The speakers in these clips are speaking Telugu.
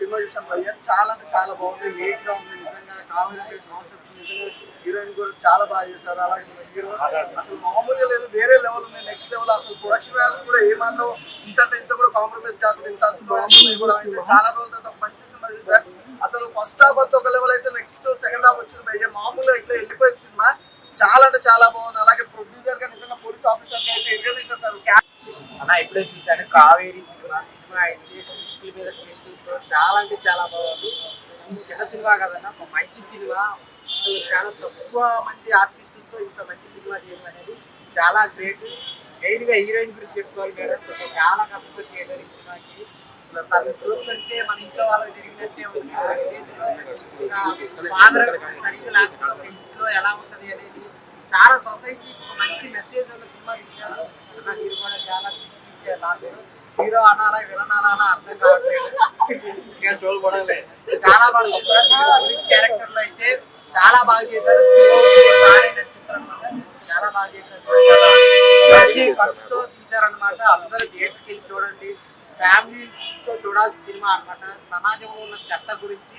సినిమా చూసాం భయ్య, చాలా అంటే చాలా బాగుంది, నీట్ గా ఉంది. నిజంగా కావాలంటే కాన్సెప్ట్ నిజంగా హీరోయిన్ కూడా చాలా బాగా చేశారు. అలాగే హీరో అసలు మామూలుగా లేదు, వేరే లెవెల్ ఉంది, నెక్స్ట్ లెవెల్. అసలు ప్రొడక్షన్ వాల్యూస్ కూడా ఏమన్నా ఇంత కూడా కాంప్రమైజ్ కాకుండా ఇంత చాలా రోజుల తర్వాత మంచి సినిమా చూసారు. అసలు ఫస్ట్ హాఫ్ అంతా ఒక లెవెల్ అయితే నెక్స్ట్ సెకండ్ హాఫ్ వచ్చింది భయ్య, మామూలుగా ఇట్లా వెళ్ళిపోయింది సినిమా. చాలా అంటే చాలా బాగుంది. అలాగే ప్రొడ్యూసర్ గా నిజంగా పోలీస్ ఆఫీసర్ గా అయితే ఎరగదీసేసారు. అన్న ఇప్పుడే చూశాను కావేరీ సినిమా అయితే ట్విస్టుల మీద ట్విస్టులతో చాలా అంటే చాలా బాగుంది. ఇది చిన్న సినిమా కదన్నా, ఒక మంచి సినిమా. చాలా తక్కువ మంది ఆర్టిస్టులతో ఇంత మంచి సినిమా చేయడం అనేది చాలా గ్రేట్. మెయిన్ గా హీరోయిన్ గురించి చెప్పుకోవాలి మేడం, చాలా కష్టపడి చేయడం ఈ సినిమాకి. తను చూస్తుంటే మన ఇంట్లో వాళ్ళకి జరిగినట్టే ఉంది. ఫాదర్ సరిగ్గా లేకపోతే ఒక ఇంట్లో ఎలా ఉంటది అనేది చాలా సొసైటీకి ఒక మంచి మెసేజ్ ఉన్న సినిమా తీశారు. మీరు కూడా చాలా నాకు హీరో అనాలా విలన్ అనాలా అర్థం కావట్లేదు. చాలా బాగా చేశారు. క్యారెక్టర్ లో అయితే చాలా బాగా చేశారు. చాలా బాగా చేశారు. ఖర్చుతో తీశారనమాట. అందరూ థియేటర్కి వెళ్ళి చూడండి. ఫ్యామిలీతో చూడాల్సిన సినిమా అనమాట. సమాజంలో ఉన్న చెత్త గురించి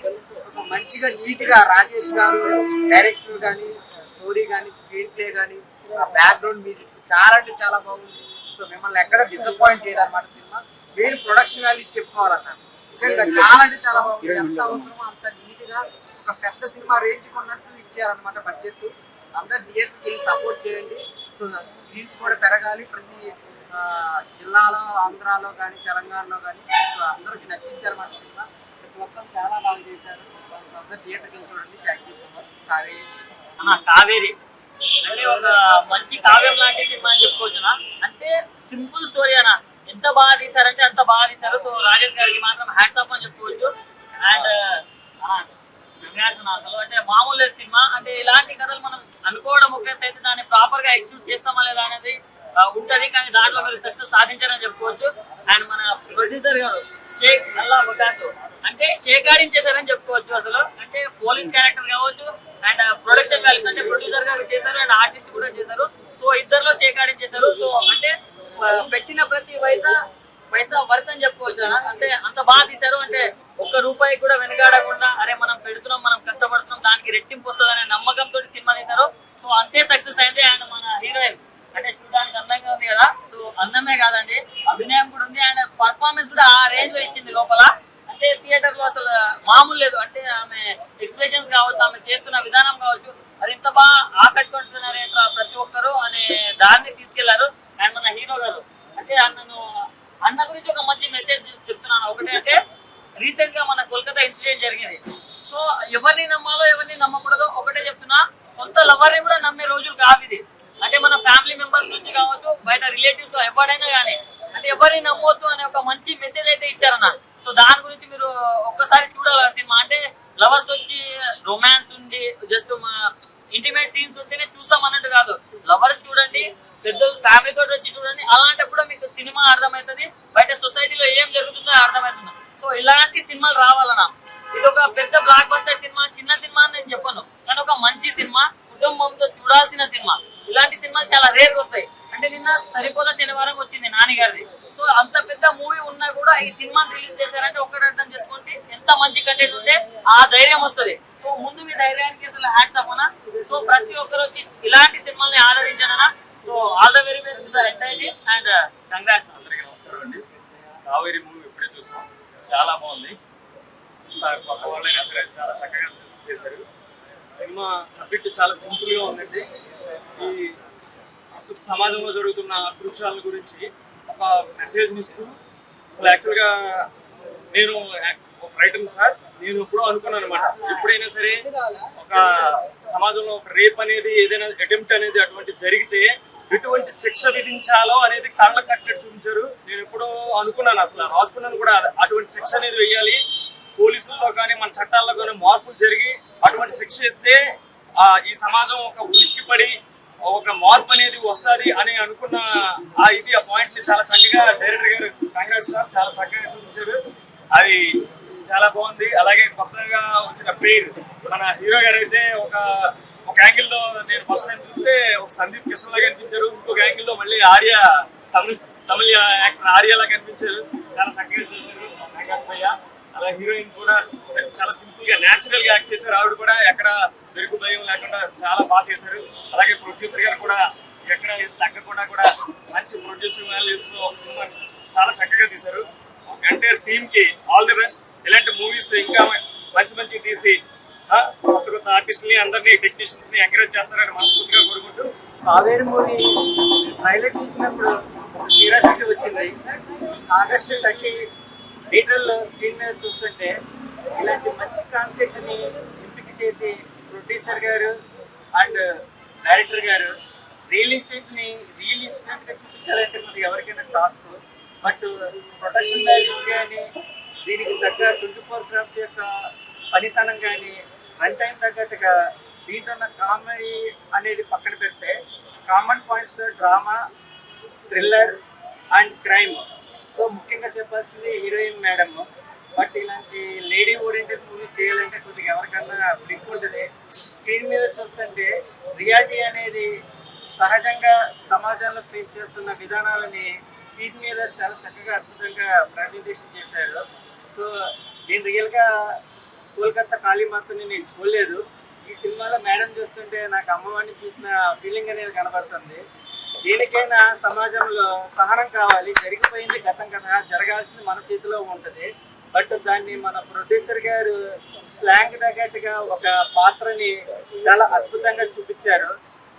ఒక మంచిగా నీట్ గా రాజేష్ గారు డైరెక్టర్ కానీ, స్టోరీ కానీ, స్క్రీన్ ప్లే కానీ, బ్యాక్గ్రౌండ్ మ్యూజిక్ చాలా అంటే చాలా బాగుంది. సో మిమ్మల్ని ఎక్కడ డిసప్పాయింట్ చేయదన్నమాట సినిమా. మెయిన్ ప్రొడక్షన్ వాల్యూస్ చెప్పుకోవాలన్నారు. నిజంగా చాలా అంటే చాలా బాగుంది. ఎంత అవసరమో అంత నీట్ గా ఒక పెద్ద సినిమా రేంజ్ కొన్నట్టు ఇచ్చారనమాట బడ్జెట్. అందరు థియేటర్కి వెళ్ళి సపోర్ట్ చేయండి. సో స్క్రీన్స్ కూడా పెరగాలి ప్రతి జిల్లాలో, ఆంధ్రాలో కానీ, తెలంగాణలో కానీ. సో అందరికి నచ్చింది అనమాట సినిమా. ప్రతి ఒక్కరు చాలా బాగా చేశారు. అందరు థియేటర్కి వెళ్ళి చూడండి. Thank you so much. Kaveri అంటే ఒక మంచి కావ్యం లాంటి సినిమా అని చెప్పుకోవచ్చునా. అంటే సింపుల్ స్టోరీ అన్న, ఎంత బాగా తీశారంటే అంత బాగా తీశారు. సో రాజేష్ గారికి మాత్రం హ్యాట్స్ ఆఫ్ అని చెప్పుకోవచ్చు. అండ్ అసలు అంటే మామూలు సినిమా అంటే ఇలాంటి కథలు మనం అనుకోవడం ఒక అయితే దాన్ని ప్రాపర్ గా ఎగ్జిక్యూట్ చేస్తామా లేదా అనేది ఉంటది. కానీ దాంట్లో మీరు సక్సెస్ సాధించారని చెప్పుకోవచ్చు. అండ్ మన ప్రొడ్యూసర్ గారు షేక్ అల్లా బకాసు అంటే షేక్ ఆడించేశారని చెప్పుకోవచ్చు. అసలు అంటే పోలీస్ క్యారెక్టర్ కావచ్చు అండ్ ప్రొడక్షన్ వాల్యూస్ అంటే ప్రొడ్యూసర్ గారు చేశారు అండ్ ఆర్టిస్ట్ కూడా చేశారు. సో ఇద్దరులో షేక్ ఆడించేశారు. సో అంటే పెట్టిన ప్రతి పైసా వర్త్ అని చెప్పుకోవచ్చు. అంటే అంత బాగా తీశారు. అంటే ఒక్క రూపాయి కూడా వెనకాడకుండా అరే మనం పెడుతున్నాం, మనం కష్టపడుతున్నాం, దానికి రెట్టింపు వస్తుంది అనే నమ్మకంతో సినిమా తీశారు. సో అంతే సక్సెస్ అయింది. అండ్ మన హీరోయిన్ అంటే చూడడానికి అందంగా ఉంది కదా. సో అందమే కాదండి, అభినయం కూడా ఉంది. అండ్ పర్ఫార్మెన్స్ కూడా ఆ రేంజ్ లో ఇచ్చింది లోపల. అంటే థియేటర్ లో అసలు మామూలు లేదు. అంటే ఆమె ఎక్స్ప్రెషన్స్ కావచ్చు, ఆమె చేస్తున్న విధానం కావచ్చు, అది ఇంత బాగా ఆకట్టుకుంటున్నారు ఏంట్రా ప్రతి ఒక్కరు అనే దాన్ని తీసుకెళ్లారు. అండ్ మన హీరో గారు అంటే అన్న గురించి ఒక మంచి మెసేజ్ చెప్తున్నాను. ఒకటి అంటే రీసెంట్ గా మన కోల్కతా ఇన్సిడెంట్ జరిగింది. సో ఎవరిని నమ్మాలో ఎవరిని నమ్మకూడదో ఒకటే చెప్తున్నా. సొంత లవర్ని కూడా నమ్మే రోజులు కావిది. అంటే మన ఫ్యామిలీ మెంబర్స్ నుంచి కావచ్చు, బయట రిలేటివ్స్ ఎవరైనా కానీ అంటే ఎవరిని నమ్మొద్దు అనే ఒక మంచి మెసేజ్ అయితే ఇచ్చారన్న. సో దాని గురించి మీరు ఒక్కసారి చూడాలి సినిమా. అంటే లవర్స్ వచ్చి రొమాన్స్ ఉండి జస్ట్ ఇంటిమేట్ సీన్స్ ఉంటేనే చూస్తాం అన్నట్టు కాదు. లవర్స్ చూడండి, పెద్దలు ఫ్యామిలీ తోటి వచ్చి చూడండి. అలాంటప్పుడు మీకు సినిమా అర్థమవుతుంది, బయట సొసైటీలో ఏం జరుగుతుందో అర్థమవుతుంది. సో ఇలాంటి సినిమాలు రావాలన్నా. ఇది ఒక పెద్ద బ్లాక్ బస్టర్ సినిమా, చిన్న సినిమా అని నేను చెప్పను, కానీ ఒక మంచి సినిమా, కుటుంబంతో చూడాల్సిన సినిమా. ఇలాంటి సినిమాలు చాలా రేర్గా వస్తాయి. అంటే నిన్న సరిపోదా శనివారం వచ్చింది నాని గారిది. సో అంత పెద్ద మూవీ ఉన్నా కూడా ఈ సినిమాని రిలీజ్ చేశారంటే ఒక్కటి అర్థం చేసుకోండి ఎంత మంచి కంటెంట్ ఉంటే ఆ ధైర్యం వస్తుంది. సో ముందు మీ ధైర్యానికి అసలు హ్యాట్స్ ఆఫ్ అన్నా. సో ప్రతి ఒక్కరు వచ్చి ఇలాంటి సినిమాల్ని ఆదరించానన్నా. So all the very best the entire team and congrats. అందరికీ నమస్కారం అండి. కావేరీ మూవీ ఇప్పుడే చూసాం, చాలా బాగుంది. కొత్త వాళ్ళైనా సరే చాలా చక్కగా చేశారు. సినిమా సబ్జెక్ట్ చాలా సింపుల్గా ఉందండి. ఈ ప్రస్తుత సమాజంలో జరుగుతున్న కృత్యాల గురించి ఒక మెసేజ్ని ఇస్తూ, అసలు యాక్చువల్గా నేను ఒక రైటర్ సార్, నేను ఎప్పుడో అనుకున్నాను అనమాట, ఎప్పుడైనా సరే ఒక సమాజంలో ఒక రేప్ అనేది ఏదైనా అటెంప్ట్ అనేది అటువంటి జరిగితే ఎటువంటి శిక్ష విధించాలో అనేది కళ్ళ కట్టినట్టు చూపించారు. నేను ఎప్పుడో అనుకున్నాను, అసలు రాసుకున్నాను కూడా, అటువంటి శిక్ష అనేది వేయాలి. పోలీసుల్లో కానీ మన చట్టాల్లో కానీ మార్పులు జరిగి అటువంటి శిక్ష ఇస్తే ఈ సమాజం ఒక ఉలిక్కిపడి ఒక మార్పు అనేది వస్తుంది అని అనుకున్న ఆ పాయింట్ ని చాలా చక్కగా డైరెక్టర్ గారు కంగ్రాట్స్ సార్ చాలా చక్కగా చూపించారు. అది చాలా బాగుంది. అలాగే కొత్తగా వచ్చిన పేరు మన హీరో గారు అయితే ఒక యాంగిల్లో నేను ఫస్ట్ టైం చూస్తే ఒక సందీప్ కిషన్ లాగా కనిపించారు, ఇంకొక యాంగిల్లో మళ్ళీ ఆర్య తమిళ యాక్టర్ ఆర్యలా కనిపించారు. చాలా చక్కగా చేశారు. అలా హీరోయిన్ కూడా చాలా సింపుల్ గా న్యాచురల్ గా యాక్ట్ చేశారు. ఆవిడ కూడా ఎక్కడ వెరుకు భయం లేకుండా చాలా బాగా చేశారు. అలాగే ప్రొడ్యూసర్ గారు కూడా ఎక్కడ తగ్గకుండా కూడా మంచి ప్రొడ్యూసర్ వాల్యూస్ ఒక సినిమా చాలా చక్కగా తీశారు. ఎంటైర్ టీమ్ కి ఆల్ ది బెస్ట్. ఇలాంటి మూవీస్ ఇంకా మంచి మంచి తీసి కొత్త కొత్త ఆర్టిస్టులని అందరినీ టెక్నీషియన్స్ ని ఎంకరేజ్ చేస్తారని మనస్ఫూర్తిగా కోరుకుంటూ కావేరి మూవీ ట్రైలర్ చూసినప్పుడు క్యూరియాసిటీ వచ్చింది. ఆగస్టు 30 థియేటర్లో స్క్రీన్ మీద చూస్తుంటే ఇలాంటి మంచి కాన్సెప్ట్ని ఎంపిక చేసి ప్రొడ్యూసర్ గారు అండ్ డైరెక్టర్ గారు రియల్ ఎస్టేట్గా చూపించాలంటే మనకి ఎవరికైనా టాస్క్. బట్ ప్రొడక్షన్ వాల్యూస్ కానీ దీనికి తగ్గ 24 క్రాఫ్ట్ యొక్క పనితనం కానీ రన్ టైం తగ్గట్టుగా దీంట్లో ఉన్న కామెడీ అనేది పక్కన పెడితే కామన్ పాయింట్స్లో drama, thriller and crime. So ముఖ్యంగా చెప్పాల్సింది హీరోయిన్ మేడం. బట్ ఇలాంటి లేడీ ఓరియంటెడ్ మూవీ చేయాలంటే కొద్దిగా ఎవరికన్నా లింక్ ఉంటుంది. స్క్రీన్ మీద చూస్తుంటే రియాలిటీ అనేది సహజంగా సమాజంలో ఫేస్ చేస్తున్న విధానాలని స్క్రీన్ మీద చాలా చక్కగా అద్భుతంగా ప్రజెంటేషన్ చేశారు. సో నేను రియల్గా కోల్కతా కాళీమాతని నేను చూడలేదు. ఈ సినిమాలో మేడం చూస్తుంటే నాకు అమ్మవారిని చూసిన ఫీలింగ్ అనేది కనబడుతుంది. దేనికైనా సమాజంలో సహనం కావాలి. జరిగిపోయింది గతం కదా, జరగాల్సింది మన చేతిలో ఉంటుంది. బట్ దాన్ని మన ప్రొడ్యూసర్ గారు స్లాంగ్ తగ్గట్టుగా ఒక పాత్రని చాలా అద్భుతంగా చూపించారు.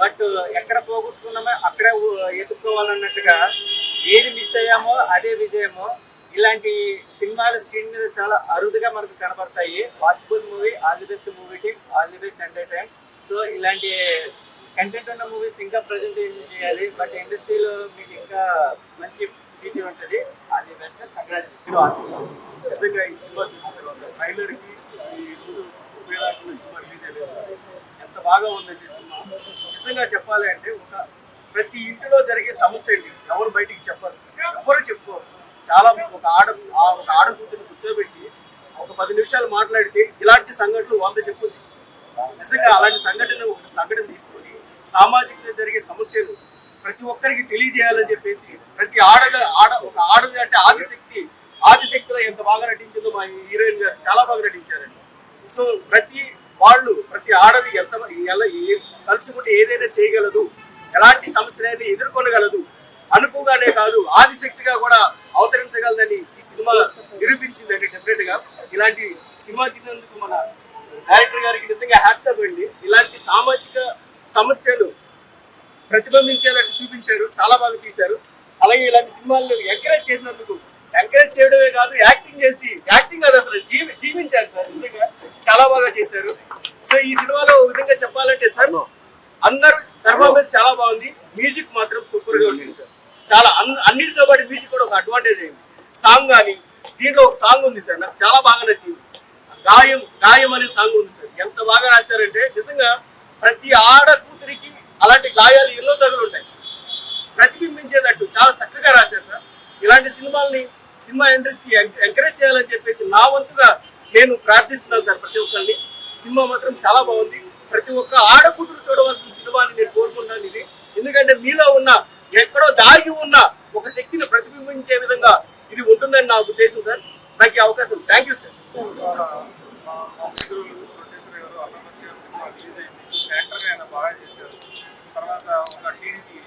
బట్ ఎక్కడ పోగొట్టుకున్నామో అక్కడే ఎదుర్కోవాలన్నట్టుగా ఏది మిస్ అయ్యామో అదే విజయమో. ఇలాంటి సినిమాలు స్క్రీన్ మీద చాలా అరుదుగా మనకు కనబడతాయి. Watchable movie, all the best movie team, all the best entertain. So ఇలాంటి కంటెంట్ ఉన్న మూవీస్ ఇంకా ప్రజెంటేషన్ చేయాలి. బట్ ఇండస్ట్రీలో మీకు ఇంకా మంచి ఫ్యూచర్ ఉంటుంది. All the best. కంగ్రాచులేషన్. నిజంగా ఈ సినిమా చూసిన తర్వాత ట్రైలర్కి ఈ సినిమా రిలీజ్ అయ్యేది ఎంత బాగా ఉందండి సినిమా. నిజంగా చెప్పాలి అంటే ప్రతి ఇంటిలో జరిగే సమస్య అండి. ఎవరు బయటికి చెప్పరు, ఎవరు చెప్పుకోరు. చాలా ఒక ఆడకూతుని కూర్చోబెట్టి ఒక 10 నిమిషాలు మాట్లాడితే ఇలాంటి సంఘటనలు 100 చెప్పుంది. నిజంగా అలాంటి సంఘటన తీసుకొని సామాజికంగా జరిగే సమస్యలు ప్రతి ఒక్కరికి తెలియజేయాలని చెప్పేసి ప్రతి ఒక ఆడది అంటే ఆదిశక్తిలో ఎంత బాగా నటించిందో మా హీరోయిన్ గారు చాలా బాగా నటించారండి. సో ప్రతి ఆడది తలుచుకుంటే ఏదైనా చేయగలదు, ఎలాంటి సమస్యలైనా ఎదుర్కొనగలదు, అనుకోగానే కాదు ఆదిశక్తిగా కూడా అవతరించగలదని ఈ సినిమా నిరూపించిందండి. డెఫినెట్ గా ఇలాంటి సినిమా తీసినందుకు మన డైరెక్టర్ గారికి నిజంగా హ్యాట్స్ ఆఫ్ అండి. ఇలాంటి సామాజిక సమస్యలు ప్రతిబింబించేలాంటి చూపించారు, చాలా బాగా తీశారు. అలాగే ఇలాంటి సినిమాలను ఎంకరేజ్ చేసినందుకు, ఎంకరేజ్ చేయడమే కాదు యాక్టింగ్ అది అసలు జీవించారు సార్. నిజంగా చాలా బాగా చేశారు. సో ఈ సినిమాలో విధంగా చెప్పాలంటే సార్ అందరు పర్ఫార్మెన్స్ చాలా బాగుంది. మ్యూజిక్ మాత్రం సూపర్ గా వచ్చింది సార్. చాలా అన్నిటితో పాటు మ్యూజిక్ కూడా ఒక అడ్వాంటేజ్ అయింది. సాంగ్ కానీ దీంట్లో ఒక సాంగ్ ఉంది సార్, నాకు చాలా బాగా నచ్చింది. గాయం అనే సాంగ్ ఉంది సార్. ఎంత బాగా రాశారంటే నిజంగా ప్రతి ఆడ కూతురికి అలాంటి గాయాలు ఎన్నో తగులు ఉంటాయి, ప్రతిబింబించేటట్టు చాలా చక్కగా రాశారు సార్. ఇలాంటి సినిమా ఇండస్ట్రీ ఎంకరేజ్ చేయాలని చెప్పేసి నా వంతుగా నేను ప్రార్థిస్తున్నాను సార్ ప్రతి ఒక్కరిని. సినిమా మాత్రం చాలా బాగుంది. ప్రతి ఒక్క ఆడకూతురు చూడవలసిన సినిమా అని నేను కోరుకుంటున్నాను ఇది. ఎందుకంటే మీలో ఉన్న ఎక్కడో దాగి ఉన్న ఒక శక్తిని ప్రతిబింబించే విధంగా ఇది ఉంటుందని నా ఉద్దేశం సార్. నాకు ఈ అవకాశం. Thank you sir. ఆయన బాగా చేశారు. తర్వాత ఒక టీంకి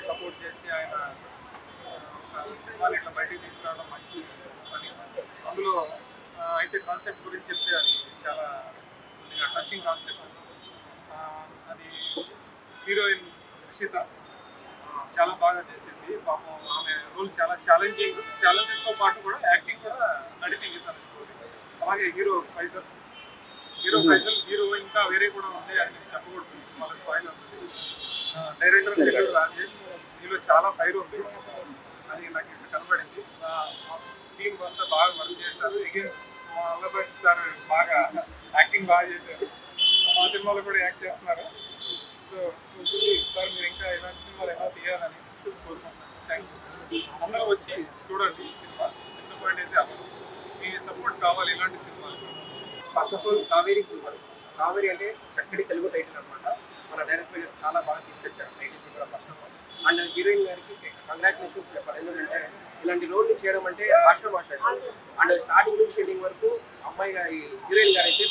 సపోర్ట్ చేసి ఆయన సినిమాలు ఇట్లా బయటికి తీసుకురావడం మంచి పని. అందులో అయితే కాన్సెప్ట్ గురించి చెప్తే అది చాలా టచింగ్ కాన్సెప్ట్. అది హీరోయిన్ రిషిత చాలా బాగా చేసింది. పాపం ఆమె రోల్ చాలా ఛాలెంజెస్తో పాటు కూడా యాక్టింగ్ కూడా నడిపింది తన స్టోరీ. అలాగే హీరో ఫైజల్ హీరో ఇంకా వేరే కూడా ఉంటాయి, అది చెప్పకూడదు, మనకు ఫైల్ ఉంటుంది. డైరెక్టర్ తెలుగు రాజేష్, దీనిలో చాలా ఫైర్ ఉంది, అది నాకు ఇక్కడ కనబడింది. టీం అంతా బాగా వర్క్ చేశారు. అగైన్ అల్లబట్ సార్ బాగా యాక్టింగ్ బాగా చేశారు. మా సినిమాలో కూడా యాక్ట్ చేస్తున్నారు. సో సార్ మీరు ఇంకా ఇలాంటి సినిమాలు ఎలా తీయాలని కోరుకుంటున్నాను. Thank you. అందరూ వచ్చి చూడండి సినిమా. డిసప్పాయింట్ అయితే అవ్వదు. మీ సపోర్ట్ కావాలి ఇలాంటి సినిమాలు. First of all Kaveri cinema. Kaveri అంటే చక్కటి తెలుగు టైటిల్ అనమాట. మన డైరెక్టర్ గారు చాలా బాగా తీసుకొచ్చారు టైటిల్ కూడా first of all. And heroine గారికి కంగ్రాచులేషన్స్ చెప్పాలి. ఎందుకంటే ఇలాంటి రోల్ని చేయడం అంటే ఆషామాష అండ్ స్టార్టింగ్ నుంచి ఎండింగ్ వరకు అమ్మాయి గారి హీరోయిన్ గారు అయితే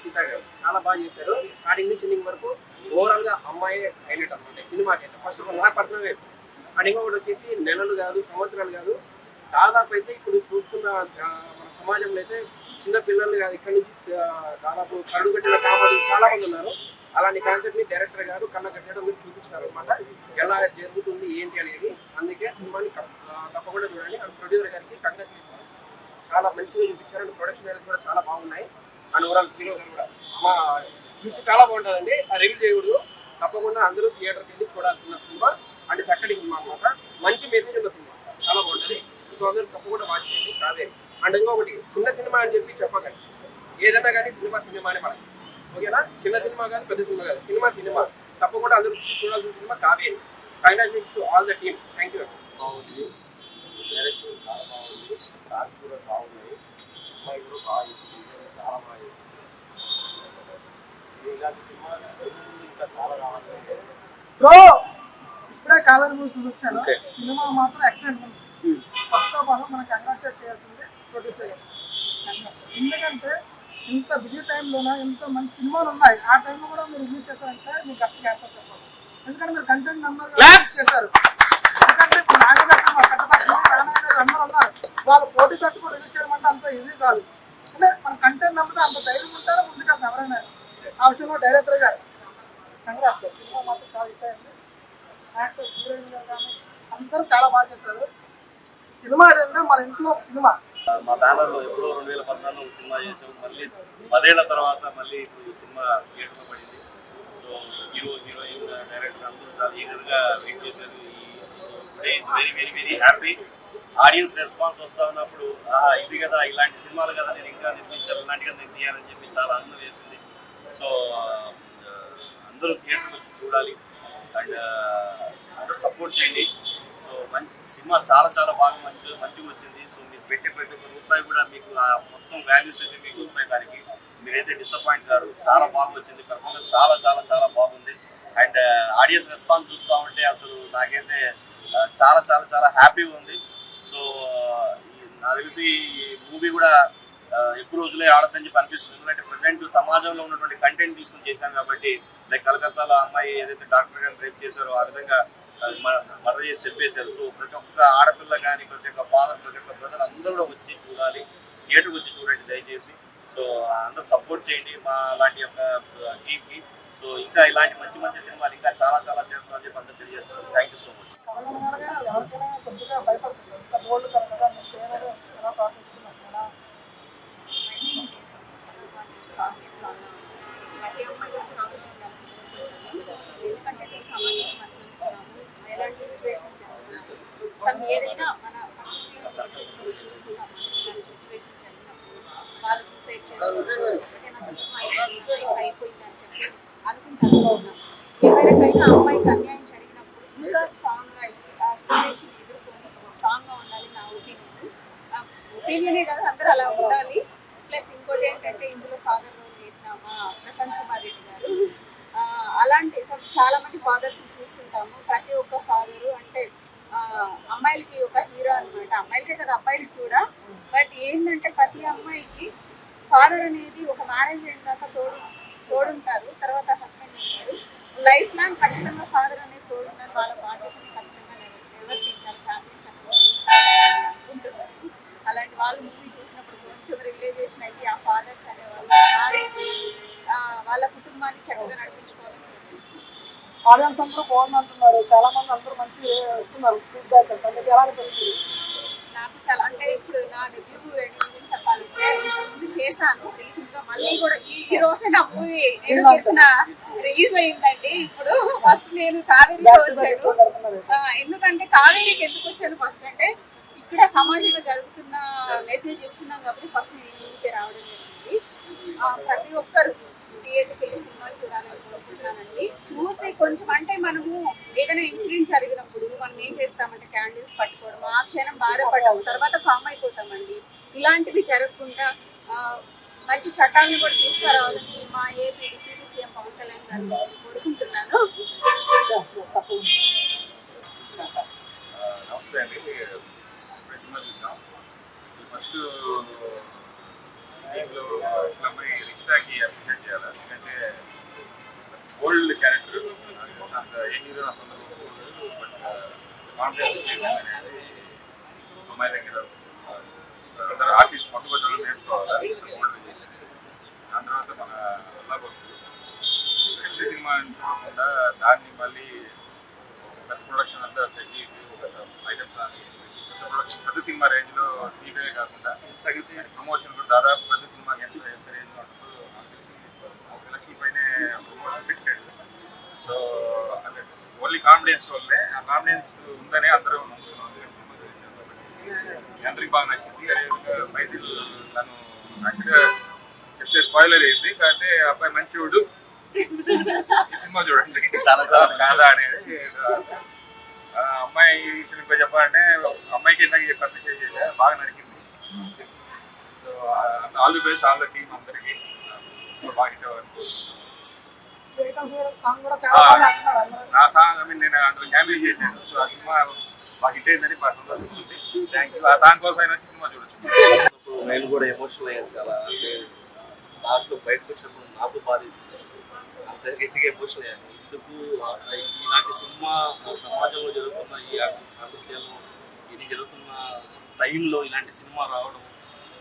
సీత గారు చాలా బాగా చేశారు. స్టార్టింగ్ నుంచి ఎండింగ్ వరకు ఓవరాల్గా అమ్మాయి హైలైట్ అనమాట సినిమాకి అయితే. ఫస్ట్ ఆఫ్ ఆల్ నాకు పర్సనల్గా అండ్ ఇంకొకటి వచ్చేసి నెలలు కాదు సంవత్సరాలు కాదు, దాదాపు అయితే ఇప్పుడు చూస్తున్న మన సమాజంలో అయితే చిన్న పిల్లలు కాదు ఇక్కడి నుంచి దాదాపు కరుడు కట్టిన కాపాడు చాలా మంది ఉన్నారు. అలాంటి కాన్సెప్ట్ ని డైరెక్టర్ గారు కళ్ళ కట్టడం మీరు చూపించారు అనమాట, ఎలా జరుగుతుంది ఏంటి అనేది. అందుకే సినిమాని తప్పకుండా చూడండి. అండ్ ప్రొడ్యూసర్ గారికి కంగ్రాచులేషన్, చాలా మంచిగా చూపించారు. అండ్ ప్రొడక్షన్ అనేది కూడా చాలా బాగున్నాయి. అండ్ ఓవరాల్ హీరో గారు కూడా మా చూసి చాలా బాగుంటుందండి. ఆ రివ్యూ చేయకూడదు, తప్పకుండా అందరూ థియేటర్కి వెళ్ళి చూడాల్సిన సినిమా. అంటే చక్కటి సినిమా అనమాట, మంచి మెసేజ్ ఉన్న సినిమా, చాలా బాగుంటుంది. సో అందరూ తప్పకుండా వాచ్ చేయండి కావేరి. అండ్ ఇంకొకటి చిన్న సినిమా అని చెప్పి చెప్పకండి, ఏదైనా కానీ సినిమానే మనకి ఓకేనా. చిన్న సినిమా కానీ పెద్ద సినిమా కానీ సినిమా తప్పకుండా అందరూ చూడాల్సిన cinema Kaveri. Congratulations to all the team. Thank you. బాగుంది, డైరెక్షన్ చాలా బాగుంది, సాంగ్స్ కూడా బాగున్నాయి, అమ్మాయి కూడా బాగా చేసింది, చాలా బాగా చేసింది. ఇలాంటి సినిమా ఇంకా చాలా రావాలి. బ్రో ఇప్పుడే కావేరి మూవీ చూపించాను, సినిమా మాత్రం ఎక్సలెంట్ ఉంది. ఫస్ట్ ఆఫ్ ఆల్ మనం కంగ్రాచులేట్ చేయాల్సింది ప్రొడ్యూసర్ గారు. ఎందుకంటే ఇంత బిజీ టైంలోనే ఇంత మంచి సినిమాలు ఉన్నాయి, ఆ టైంలో కూడా మీరు రిలీజ్ చేశారంటే మీకు గట్టి క్యాన్సర్ చెప్పాలి. ఎందుకంటే మీరు కంటెంట్ నెంబర్గా చేశారు. ఎందుకంటే ఇప్పుడు నాగదర్శనం అందరూ ఉన్నారు, వాళ్ళు పోటీ తట్టుకొని రిలీజ్ చేయడం అంటే అంత ఈజీ కాదు. అంటే మన కంటెంట్ నెంబర్ అంత ధైర్యం ఉంటారో ముందుకెళ్తాం ఎవరైనా. ఆ విషయంలో డైరెక్టర్ గారు కంగ్రాట్స్. సినిమా మాత్రం చాలా హిట్ అయింది. యాక్టర్స్ హీరోయిన్ గారు కానీ అందరూ చాలా బాగా చేశారు. సినిమా ఏంటంటే మన ఇంట్లో ఒక సినిమా. మా బ్యానర్లో ఎప్పుడో 2014లో ఒక సినిమా చేసాం, మళ్ళీ 10 ఏళ్ల తర్వాత మళ్ళీ ఇప్పుడు ఈ సినిమా థియేటర్లో పడింది. సో హీరోయిన్ డైరెక్టర్ అందరూ చాలా ఈగర్గా వెయిట్ చేశారు. Today is very very very happy. Audience response వస్తూ ఉన్నప్పుడు ఇది కదా, ఇలాంటి సినిమాలు కదా నేను ఇంకా నిర్మించాలి, ఇలాంటిగా నేను తీయాలని చెప్పి చాలా ఆనందం వేసింది. సో అందరూ థియేటర్కి వచ్చి చూడాలి అండ్ అందరూ సపోర్ట్ చేయండి. సో మంచి సినిమా చాలా చాలా బాగా మంచిగా వచ్చింది. సో మీరు పెట్టే ప్రతి ఒక్క రూపాయి కూడా మీకు మొత్తం వాల్యూస్ అయితే మీకు వస్తాయి. దానికి మీరైతే డిసప్పాయింట్ కాదు, చాలా బాగా వచ్చింది. పర్ఫార్మెన్స్ చాలా చాలా చాలా బాగుంది. అండ్ ఆడియన్స్ రెస్పాన్స్ చూస్తూ ఉంటే అసలు నాకైతే చాలా చాలా చాలా హ్యాపీగా ఉంది. సో నాకు తెలిసి ఈ మూవీ కూడా ఎక్కువ రోజులే ఆడద్దని చెప్పి అనిపిస్తుంది. ఎందుకంటే ప్రజెంట్ సమాజంలో ఉన్నటువంటి కంటెంట్ తీసుకుని చేశాం కాబట్టి, లైక్ కలకత్తాలో అమ్మాయి ఏదైతే డాక్టర్ గారిని రేప్ చేశారో ఆ విధంగా మర్డర్ చేసి చెప్పేశారు. సో ప్రతి ఒక్క ఆడపిల్ల కానీ, ప్రతి ఒక్క ఫాదర్, ప్రతి ఒక్క బ్రదర్ అందరూ కూడా వచ్చి చూడాలి, థియేటర్కి వచ్చి చూడండి దయచేసి. సో అందరూ సపోర్ట్ చేయండి మా లాంటి యొక్క టీమ్కి. సో ఇంకా ఇలాంటి మంచి మంచి సినిమాలు ఇంకా చాలా చాలా చేస్తామని చెప్పి అందరూ తెలియజేస్తున్నాను. Thank you so much. ఎవరికైనా కొద్దిగా భయపడుతుంది, ఇంత బోల్డ్ కదా నేను చేయలేదు ఎలా ప్రార్థిస్తున్నాను. ఎందుకంటే సమాజంలో మనం చూస్తున్నాము ఎలాంటి సిచ్యువేషన్స్ జరుగుతున్నాయి. ఏదైనా మన వాళ్ళు సూసైడ్ చేసుకుంటారు, అయిపోయింది అని చెప్పి అనుకుంటారు. ఎవరికైనా అమ్మాయికి అన్యాయం జరిగినప్పుడు ఇంకా స్ట్రాంగ్గా అయ్యి ఆ సిచ్యువేషన్ ఎదుర్కొని స్ట్రాంగ్గా ఉండాలి నా ఒపీనియనే కాదు, అందరూ అలా ఉండాలి. ప్లస్ ఇంకోటి ఏంటంటే ఇందులో ఫాదర్ రోల్ చేసిన మా ప్రశాంత్ కుమార్ రెడ్డి గారు, అలాంటి చాలా మంది ఫాదర్స్ చూస్తుంటాము. ప్రతి ఒక్క ఫాదరు అంటే అమ్మాయిలకి ఒక హీరో అనమాట, అమ్మాయిలకే కదా అబ్బాయిలకి కూడా. బట్ ఏంటంటే ప్రతి అమ్మాయికి ఫాదర్ అనేది ఒక మ్యారేజ్ అయిన దాకా తోడుంటారు, తర్వాత హస్బెండ్ ఉంటారు. లైఫ్ లాంగ్ ఖచ్చితంగా ఫాదర్ అనేది తోడుంటారు. వాళ్ళ బాధ్యతని ఖచ్చితంగా నిర్వర్తించాలి, ఫ్యామిలీ అనుకుంటున్నారు. అలాంటి వాళ్ళు మూవీ చూసినప్పుడు కొంచెం రియలైజేషన్ అయ్యి ఆ ఫాదర్స్ అనేవాళ్ళు వాళ్ళ కుటుంబాన్ని చక్కగా నడిపించుకోవాలి. ఆడియన్స్ అందరూ బాగుంది అంటున్నారు, చాలా మంది అందరూ మంచి ఇస్తున్నారు ఫీడ్బ్యాక్. మీకు ఎలా అనిపిస్తుంది? నాకు చాలా అంటే ఇప్పుడు నా డెబ్యూ గురించి చెప్పాలంటే ఇంతకుముందు చేశాను రీసెంట్ గా, మళ్ళీ కూడా ఈ రోజే నా మూవీ నేను చెప్పిన రిలీజ్ అయిందండి. ఇప్పుడు ఫస్ట్ నేను కావేరీకి వచ్చాను. ఎందుకంటే కావేరీకి ఎందుకు వచ్చాను ఫస్ట్ అంటే ఇక్కడ సమాజంలో జరుగుతున్న మెసేజ్ ఇస్తున్నాం కాబట్టి ఫస్ట్ నేను మూవీకి రావడం జరిగింది. ప్రతి ఒక్కరు థియేటర్కి వెళ్ళి సినిమా చూడాలని కోరుకుంటున్నానండి. చూసి కొంచెం అంటే మనము ఏదైనా ఇన్సిడెంట్ జరిగినప్పుడు మనం ఏం చేస్తామంటే క్యాండిల్స్ పట్టుకోవడం, ఆ క్షణం బాధపడడం, తర్వాత కామ్ అయిపోతామండి. ఇలాంటివి జరగకుండా మంచి చట్టాలను కూడా తీసుకురావాలని మా AP deputy CM Pawan Kalyan గారు కోరుకుంటున్నాను. నమస్తే అండి. సినిమా చూసాం. ఫస్ట్ దీంట్లో అమ్మాయి రిక్షాకి అప్రిషియేట్ చేయాలి. ఎందుకంటే ఓల్డ్ క్యారెక్టర్ అంత ఏ హీరో అంత బట్ కాన్ఫిడెన్స్ అనేది అమ్మాయి దగ్గర అందరూ ఆర్టిస్ట్ మొట్టమొదటి నేర్చుకోవాలి. ఓల్డ్ దాని తర్వాత మన అలాగ వస్తుంది. సినిమా చూడకుండా దాన్ని మళ్ళీ ప్రొడక్షన్ అంతా పెట్టి ఒక ఐటమ్స్ పెద్ద సినిమా రేంజ్ లో తీయడమే కాకుండా ప్రమోషన్ కూడా దాదాపు పెద్ద సినిమాకి ఎంత రేంజ్ లో ఉంటుందో 1 లక్షల పైనే ప్రమోషన్ పెట్టాడు. సో అదే ఓన్లీ కాన్ఫిడెన్స్ వల్లే, ఆ కాన్ఫిడెన్స్ ఉందనే అందరూ నమ్ముతున్నాం. అందరికి బాగా నచ్చింది. అదేవిధంగా మైథిల్ తను యాక్చువల్గా చెప్తే స్పాయిలర్ అయింది కాబట్టి అబ్బాయి మంచివాడు, ఈ సినిమా చూడండి చాలా చాలా కాదా అనేది. అమ్మాయి విషయం చెప్పాలంటే అమ్మాయికి ఇందాక చెప్పి చేసా బాగా నరికింది. So all the best all the team అందరికి బాగా హిట్ అవ్వాలి. నా సాంగ్ నేను అందులో క్యామియో చేశాను. సో ఆ సినిమా బాగా హిట్ అయిందని బాగా సంతోషిస్తుంది. Thank you. ఆ సాంగ్ కోసం అయినా సినిమా చూడొచ్చు. నేను కూడా ఎమోషనల్ అయ్యాను చాలా. అంటే లాస్ట్లో బయటకు వచ్చినప్పుడు నాకు బాధిస్తుంది, అంత గట్టిగా ఎమోషనల్ అయ్యాను. ఎందుకు ఇలాంటి సినిమా సమాజంలో జరుగుతున్న ఈ అకృత్యాలు ఇది జరుగుతున్న టైంలో ఇలాంటి సినిమా రావడం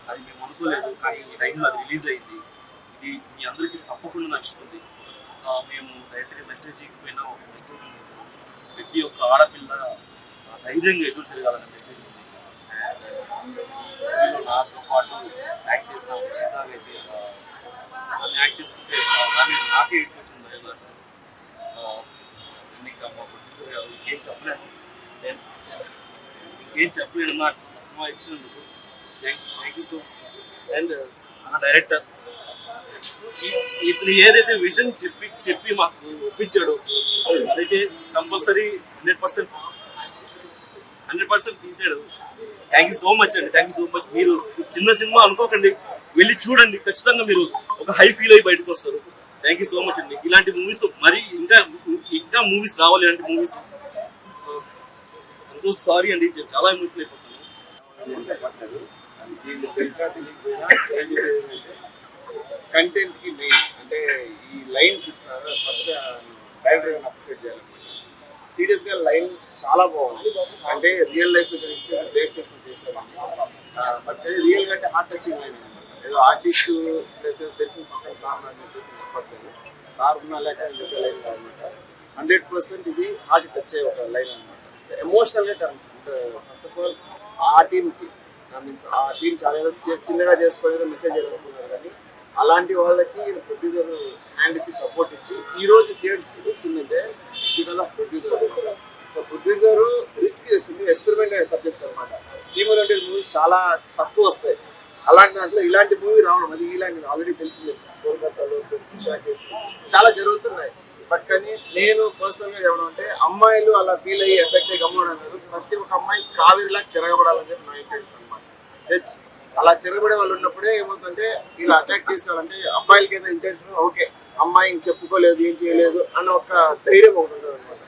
అది మేము అనుకోలేదు. కానీ ఈ టైంలో అది రిలీజ్ అయింది. ఇది మీ అందరికీ తప్పకుండా నచ్చుతుంది. మేము డైరెక్ట్గా మెసేజ్ ఇవ్వకపోయినా ఒక మెసేజ్ ఉంది. ప్రతి ఒక్క ఆడపిల్ల ధైర్యంగా ఎదురు తిరగాలనే మెసేజ్ ఉంది. అండ్ నాతో పాటు యాక్ట్ చేసిన ఉచితంగా అయితే ఆమె యాక్ట్ చేస్తుంటే దాని నాకే ఎటు వచ్చింది భయంగా. ఇంకా మా ప్రొడ్యూసర్ గారు ఇంకేం చెప్పలేదు, నేను ఇంకేం చెప్పలేను. నాకు సినిమా ఇచ్చినందుకు thank you so much. And మన డైరెక్టర్ ఇప్పుడు ఏదైతే విజన్ చెప్పి మాకు ఒప్పించాడో అదైతే కంపల్సరీ 100% తీసాడు. థ్యాంక్ యూ సో మచ్ అండి. Thank you so much. మీరు చిన్న సినిమా అనుకోకండి, వెళ్ళి చూడండి. ఖచ్చితంగా మీరు ఒక హై ఫీల్ అయ్యి బయటకు వస్తారు. థ్యాంక్ యూ సో మచ్ అండి. ఇలాంటి మూవీస్తో మరి ఇంకా మూవీస్ రావాలి. ఇలాంటి మూవీస్ సో సారీ అండి, చాలా ఎమోషనల్ అయిపోతాను. కంటెంట్ కి మెయిన్ అంటే ఈ లైన్ చూస్తున్నారు. ఫస్ట్ డైరెక్టర్ అప్రిషియేట్ చేయాలి. సీరియస్ గా లైన్ చాలా బాగుంది. అంటే రియల్ లైఫ్ గురించి బేస్ చేసుకుని చేశారు. బట్ రియల్ గా అంటే హార్ట్ టచింగ్ లైన్ అనమాట. ఏదో ఆర్టిస్ట్ తెలిసిన పక్కన సార్ అని చెప్పేసి చెప్పట్లేదు. సార్ ఉన్న లేక చెప్పే లైన్ కాదనమాట. 100% ఇది హార్ట్ టచ్ అయ్యే ఒక లైన్ అనమాట. ఎమోషనల్ గా ఫస్ట్ ఆఫ్ ఆల్ ఆ టీంకి మీన్స్ ఆ టీం చాలా చిన్నగా చేసుకునేది మెసేజ్ అనుకున్నారు. కానీ అలాంటి వాళ్ళకి ప్రొడ్యూసర్ హ్యాండ్ ఇచ్చి సపోర్ట్ ఇచ్చి ఈ రోజు థియేటర్స్ వచ్చిందంటే because of producer. So producer risk చేస్తుంది. ఎక్స్పెరిమెంట్ అనే సబ్జెక్ట్స్ అనమాట. ఫీమేల్ అంటే మూవీస్ చాలా తక్కువ వస్తాయి. అలాంటి దాంట్లో ఇలాంటి మూవీ రావడం అది ఇలాంటి ఆల్రెడీ తెలిసిందే. కోల్కతాలో చాలా జరుగుతున్నాయి. బట్ కానీ నేను పర్సనల్గా చెప్పడం అంటే అమ్మాయిలు అలా ఫీల్ అయ్యి ఎఫెక్ట్ అయ్యి గమ్మడం కాదు. ప్రతి ఒక్క అమ్మాయి కావేరిలా తిరగబడాలని చెప్పి నా ఇంటెన్షన్ అనమాట. అలా తిరగబడే వాళ్ళు ఉన్నప్పుడే ఏమవుతుందంటే ఇలా అటాక్ చేసేవాళ్ళంటే అబ్బాయిలకి ఏదైనా ఇంటెన్షన్ ఓకే అమ్మాయి చెప్పుకోలేదు ఏం చేయలేదు అన్న ఒక ధైర్యం ఒకటి ఉంటుంది అనమాట.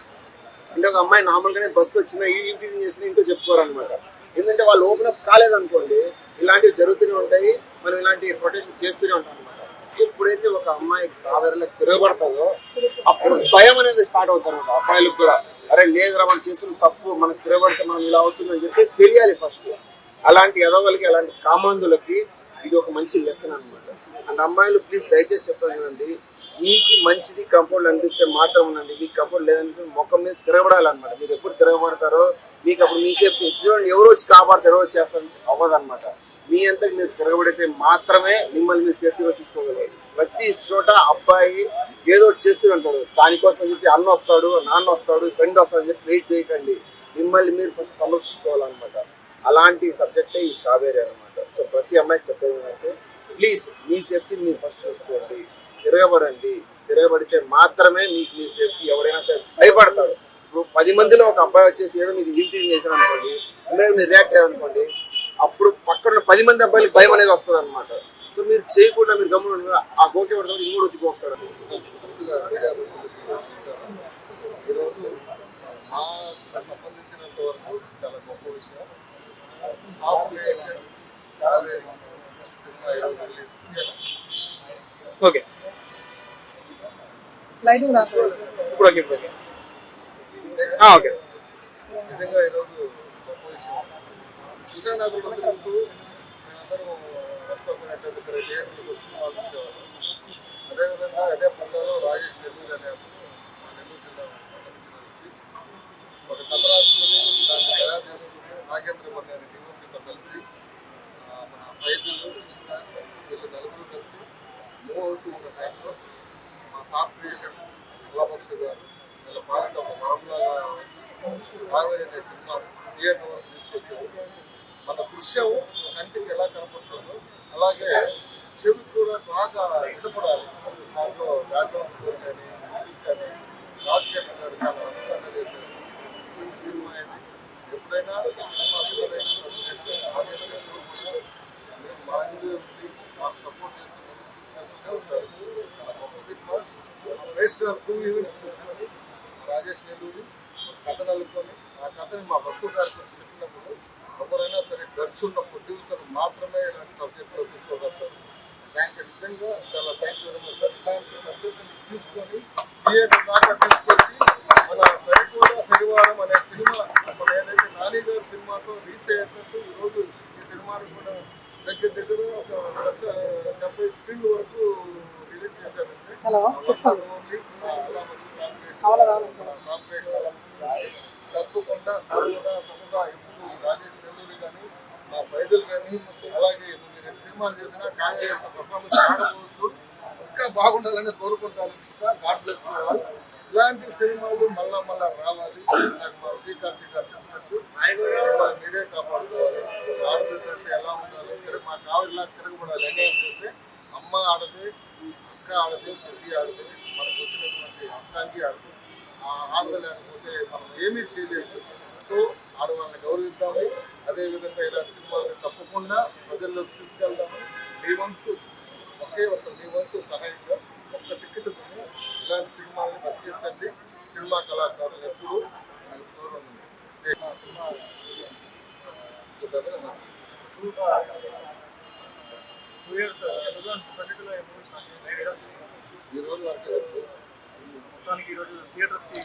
అంటే ఒక అమ్మాయి నార్మల్గానే బస్సు వచ్చినా ఈ ఇంటిని చేసినా ఇంటో చెప్పుకోరనమాట. ఎందుకంటే వాళ్ళు ఓపెన్ అప్ కాలేదనుకోండి ఇలాంటివి జరుగుతూనే ఉంటాయి. మనం ఇలాంటి ప్రొటెక్షన్ చేస్తూనే ఉంటాం అనమాట. ఎప్పుడైతే ఒక అమ్మాయి కావేరిలో తిరగబడతాదో అప్పుడు భయం అనేది స్టార్ట్ అవుతుంది అనమాట. అబ్బాయిలకు కూడా అరే లేదురా మనం చేసిన తప్పు మనకు తిరగబడితే మనం ఇలా అవుతుందని చెప్పి తెలియాలి ఫస్ట్. అలాంటి ఎదవలకి అలాంటి కామాంధులకి ఇది ఒక మంచి లెసన్ అనమాట. అండ్ అమ్మాయిలు ప్లీజ్ దయచేసి చెప్తాను కదండి, మీకు మంచిది కంఫర్ట్ అనిపిస్తే మాత్రం ఉండండి. మీకు కంఫర్ట్ లేదనిపిస్తే ముఖం మీద తిరగబడాలన్నమాట. మీరు ఎప్పుడు తిరగబడతారో మీకు అప్పుడు మీ సేఫ్టీ ఎవరు వచ్చి కాపాడతారు ఎవరు వచ్చి చేస్తారని అవ్వదన్నమాట. మీ అంతకు మీరు తిరగబడితే మాత్రమే మిమ్మల్ని మీరు సేఫ్టీగా చూసుకోగలరు. ప్రతి చోట అబ్బాయి ఏదో చేస్తూ ఉంటాడు. దానికోసం చెప్పి అన్న వస్తాడు నాన్న వస్తాడు ఫ్రెండ్ వస్తాడు అని చెప్పి వెయిట్ చేయకండి. మిమ్మల్ని మీరు ఫస్ట్ సంరక్షించుకోవాలన్నమాట. అలాంటి సబ్జెక్టే ఈ కావేరి అనమాట. సో ప్రతి అమ్మాయికి చెప్పేది ఏంటంటే ప్లీజ్ మీ సేఫ్టీ మీరు ఫస్ట్ చూసుకోండి. తిరగబడండి. తిరగబడితే మాత్రమే మీకు మీ సేఫ్టీ. ఎవరైనా సరే భయపడతాడు. ఇప్పుడు 10 మందిలో ఒక అబ్బాయి వచ్చేసి ఏదో మీకు ఇంటింగ్ చేశాడు అనుకోండి, మీరు రియాక్ట్ అయ్యారనుకోండి, అప్పుడు పక్కన 10 మంది అబ్బాయిలకి భయం అనేది వస్తుంది అనమాట. సో మీరు చేయకుండా మీరు గమనించండి. ఆ గోకే పడతాడు ఇంకోటి వచ్చి గోస్తాడు. ఈరోజు మా సంబంధించినంత వరకు చాలా గొప్ప విషయం. సాఫ్ట్ క్రియేషన్స్ కావేరి సినిమా ఈరోజు రిలీజ్. ఓకే లైటింగ్ రాదు. ఇప్పుడు ఓకే ఓకే ఓకే. నిజంగా ఈరోజు గొప్ప విషయం. కృష్ణానగర్లో తిరుగుతూ మేమందరం వరుసపోయినట్టు ఇక్కడ థియేటర్లకు వచ్చి సినిమాలు చూసేవాళ్ళం. అదేవిధంగా అదే పందాలో రాజేష్ నెల్లూరు అనే అతను మా నెల్లూరు జిల్లా సంబంధించిన వ్యక్తి ఒక కథ రాసుకుని దాన్ని తయారు చేసుకుని నాగేంద్ర వర్ణ అనే టీంతో కలిసి మన ఫైజుల్ కృష్ణ వీళ్ళు నలుగురు కలిసి మూవ్ అవుతూ ఉన్న టైంలో మా సాఫ్ట్ క్రియేషన్స్ కళాపక్షు గారు వీళ్ళ పాలన ఒక వరంలాగా వచ్చి కావేరి అనే సినిమా థియేటర్ వరకు తీసుకొచ్చారు. మన దృశ్యం కంటికి ఎలా కనపడుతుందో అలాగే చెవికి కూడా బాగా ఇష్టపడాలి. దాంట్లో బ్యాక్గ్రౌండ్ స్కోర్ కానీ మ్యూజిక్ కానీ రాజకీయ గారు చాలా అద్భుతంగా చేశారు. మంచి సినిమా ఇది. ఎప్పుడైనా ఈ సినిమా అద్భుతమైన ఆడియన్స్ ఎప్పుడు కూడా మేము మా ఇంటి ఉండి మాకు సపోర్ట్ చేస్తున్న తీసుకుంటూనే ఉంటారు. చాలా గొప్ప సినిమా. రేస్ గారు 2 ఈవెంట్స్ తీసుకొని రాజేష్ నెల్లూరి కథను అనుకొని ఆ కథని మా బస్సు గారికి చెప్పినప్పుడు ఎవరైనా సరే డ్రగ్స్ ఉన్న ప్రొడ్యూసర్ మాత్రమే ఇలాంటి సబ్జెక్ట్లో తీసుకోగలుగుతారు. నిజంగా చాలా thank you very much sir. ఇలాంటి సబ్జెక్ట్ని తీసుకొని థియేటర్ దాకా తీసుకొచ్చి మన సరిపోదా శనివారం అనే సినిమా మన ఏదైతే నాని గారి సినిమాతో రీచ్ అయ్యేటట్టు ఈరోజు ఈ సినిమాని కూడా దగ్గర ఒక 70 స్క్రీన్ వరకు రిలీజ్ చేశారంటే తప్పకుండా సర్వదా సరదా ఎప్పుడు రాజేష్ నెల్లూరి కానీ మా ఫైజల్ కానీ అలాగే మీరు ఎన్ని సినిమాలు చేసినా కానీ అంత పర్ఫార్మెన్స్ ఆడవచ్చు ఇంకా బాగుండాలని కోరుకుంటాను. God bless you all. ఇలాంటి సినిమాలు మళ్ళా రావాలి. నాకు మా విజయ్ కార్తీక్ గారు చెప్పినట్టు మీరే కాపాడుకోవాలి. ఆడబిడ్డ అంటే ఎలా ఉండాలి, మా కావిరిలా తిరగబడాలి. అన్యాయం చేస్తే అమ్మ ఆడదే, అక్క ఆడదే, చెల్లి ఆడదే, మనకు వచ్చినటువంటి అర్థానికి ఆడదు. ఆడద లేకపోతే మనం ఏమీ చేయలేదు. సో ఆడవాళ్ళని గౌరవిద్దాము. అదేవిధంగా ఇలాంటి సినిమాలను తప్పకుండా ప్రజల్లోకి తీసుకెళ్దాము. మీ వంతు మీ వంతు సహాయంగా ఒక్క టికెట్ కొని ఇలాంటి సినిమాలను బతికించండి. సినిమా కళాకారులు ఎప్పుడు నాకు దూరం ఉంది. ఈ రోజు వరకు మొత్తానికి ఈరోజు థియేటర్స్కి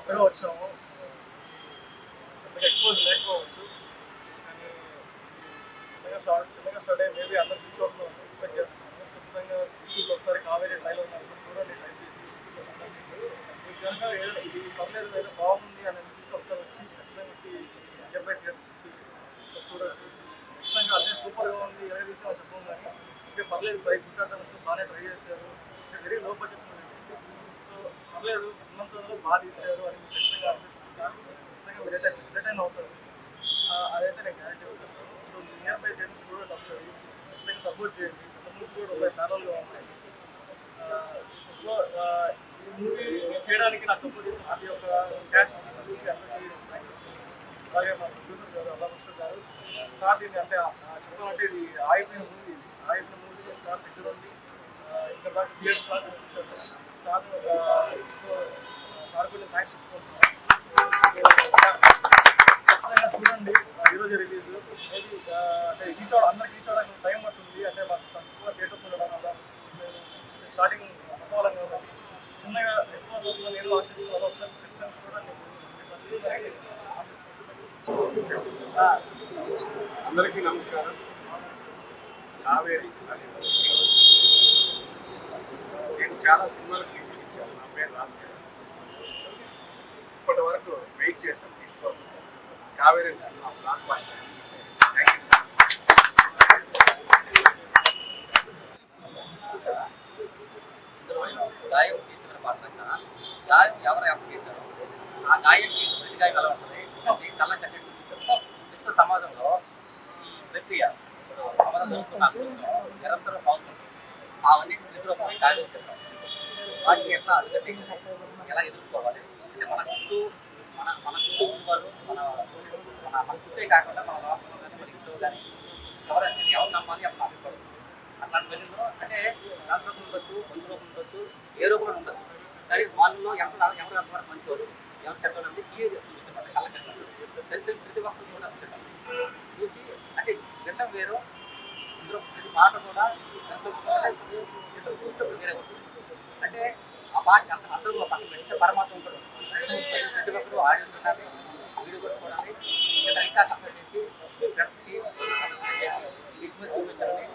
ఎక్కడో వచ్చాము. ఎక్స్పోజ్ లేకపోవచ్చు కానీ చిన్నగా స్టార్ట్ అయ్యి మేబీ అందరూ రీచ్ అవుతున్నాం ఎక్స్పెక్ట్ చేస్తున్నాము. ఖచ్చితంగా యూట్యూబ్లో ఒకసారి కావేరీ ట్రైలర్ చూడండి, ట్రై చేసి మీకు కనుక ఇది పర్లేదు ఏదో బాగుంది అని అనిపిస్తే ఒకసారి వచ్చి ఖచ్చితంగా వచ్చి నియర్బై థియేటర్స్ వచ్చి ఒకసారి చూడండి. ఖచ్చితంగా అదే సూపర్గా ఉంది ఏదో విషయం చెప్పడం కానీ ఇంకా పర్లేదు బైక్ గుట్టాటంతో బాగానే ట్రై చేశారు. Very low budget movie. So పర్లేదు ఉన్నంతలో బాగా తీశారు అని ఖచ్చితంగా అనిపిస్తుంది. ఖచ్చితంగా మీరు ఎంటర్టైన్ అవుతారు. అదైతే నేను గ్యారంటీ అవుతాను. సో నియర్ బై థియేటర్స్ చూడండి ఒకసారి. ఖచ్చితంగా సపోర్ట్ చేయండి. మూవీస్ కూడా ఒక ప్యారల్గా ఉన్నాయి. సో ఈ మూవీ చేయడానికి నాకు సపోర్ట్ చేసిన అది ఒక క్యాష్ అందరికీ అలాగే మా ప్రొడ్యూసర్ గారు అల్లాభూషణ్ గారు సార్ దీన్ని అంటే చెప్పాలంటే ఇది ఆగిపోయిన మూవీ. ఆగిపోయిన మూవీ సార్ దగ్గర ఉంది ఇక్కడ దాకా థియేటర్ సార్ తీసుకొచ్చారు సార్. సో సార్ కొంచెం థ్యాంక్స్ చెప్పుకుంటున్నాను. ఖచ్చితంగా చూడండి. ఈరోజు రిలీజ్ మేబీ అంటే రీచ్ అవ్వడం అందరికి రీచ్ అవ్వడానికి టైం పడుతుంది. అంటే మాకు తక్కువ థియేటర్స్ ఉండడం వల్ల స్టార్టింగ్ అనుకోవాలని ఉన్నది. చిన్నగా ఎక్స్ప్లోర్ అవుతుందని నేను ఆశిస్తున్నాను. ఒకసారి ఖచ్చితంగా చూడండి. అందరికీ నమస్కారం. కావేరి నేను చాలా సినిమాలకు రివ్యూ ఇచ్చాను. నా పేరు రాజకీయ. ఇప్పటి వరకు వెయిట్ చేశాను దీనికోసం. Kaveri cinema block buster. Thank you. గాయం చేసిన పాత్ర గాయం ఎవరు చేశారు ఆ గాయంకి ప్రతి గాయం ఎలా ఉంటుంది అంటే కళ్ళ కట్టేట్టు ఇష్ట సమాజంలో ప్రక్రియ సమాజం నిరంతరం సాగుతుంది. అవన్నీ నిద్రపోయి గాయం చెప్తాం. వాటిని ఎట్లా అడుగట్టి ఎలా ఎదుర్కోవాలి అంటే మన చుట్టూ ఉన్నవారు మన చుట్టే కాకుండా మన లోపల కానీ మన ఇంట్లో కానీ ఎవరైనా ఎవరు నమ్మాలి అప్పుడు నమ్మకూడదు. అట్లాంటి వెళ్ళిలో అంటే శాస్త్రం ఉండొచ్చు, బంధు రూపం ఉండొచ్చు, ఏ రూపంలో ఉండొచ్చు. సరే వాళ్ళలో ఎవరు ఎంతవరకు మంచివారు ఎవరు చెడ్డలు అంటే క్లియర్గా చూపించారు కళ్ళకి తెలిసి ప్రతి ఒక్కరు కూడా చూసి అంటే గతం వేరు ఇందులో ప్రతి పాట కూడా చూసినప్పుడు వేరే ఉంటుంది అంటే ఆ పాట అందరూ పక్కన పెడితే పరమాత్మ కూడా ప్రతి ఒక్కరు ఆడియో చూడాలి వీడియో కూడా చూడాలి ఇంకా సక్సెస్ చేసి ఫ్రెండ్స్కి చూపించాలని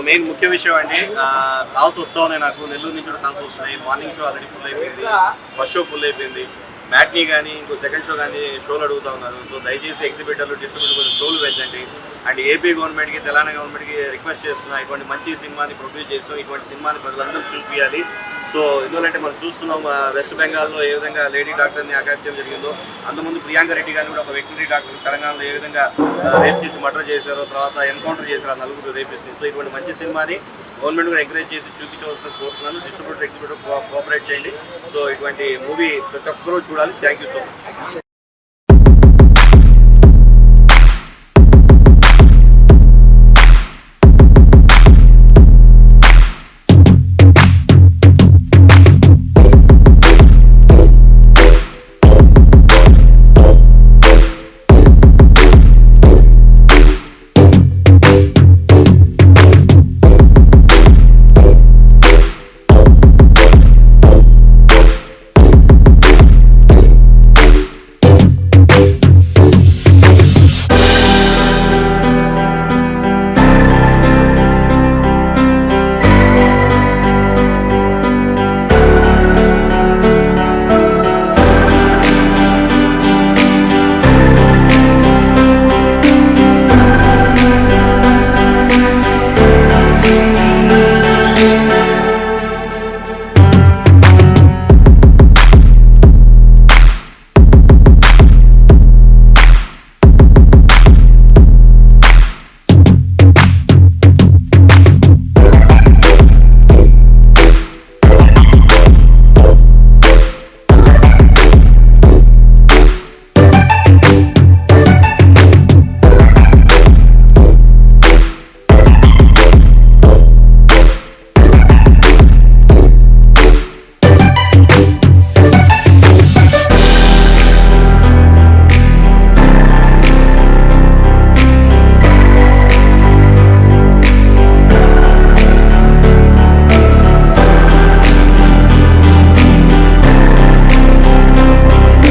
మెయిన్ ముఖ్య విషయం అండి, కాల్స్ వస్తూ ఉన్నాయి నాకు, నెల్లూరు నుంచి కూడా కాల్స్ వస్తున్నాయి. మార్నింగ్ షో ఆల్రెడీ ఫుల్ అయిపోయింది, ఫస్ట్ షో ఫుల్ అయిపోయింది, మ్యాట్నీ కానీ ఇంకో సెకండ్ షో కానీ షోలు అడుగుతూ ఉన్నారు. సో దయచేసి ఎగ్జిబిటర్లు డిస్ట్రిబ్యూటర్ కొంచెం షోలు పెంచండి. అండ్ ఏపీ గవర్నమెంట్కి తెలంగాణ గవర్నమెంట్కి రిక్వెస్ట్ చేస్తున్నా, ఇటువంటి మంచి సినిమాని ప్రొడ్యూస్ చేస్తాం, ఇటువంటి సినిమాని ప్రజలందరూ చూపించాలి. సో ఎందుకంటే మనం చూస్తున్నాం వెస్ట్ బెంగాల్లో ఏ విధంగా లేడీ డాక్టర్ని అగాత్యం జరిగిందో, అంతకుముందు ప్రియాంక రెడ్డి గారిని కూడా ఒక వెటనరీ డాక్టర్ తెలంగాణలో ఏ విధంగా రేప్ చేసి మర్డర్ చేశారో, తర్వాత ఎన్కౌంటర్ చేశారు ఆ నలుగురు రేపిస్ట్ని. సో ఇటువంటి మంచి సినిమాని గవర్నమెంట్ కూడా ఎంకరేజ్ చేసి చూపించవలసిన కోరుతున్నాను. డిస్ట్రిబ్యూటర్ ఎగ్జిబ్యూటర్ కోఆపరేట్ చేయండి. సో ఇటువంటి మూవీ ప్రతి ఒక్కరూ చూడాలి. Thank you so much.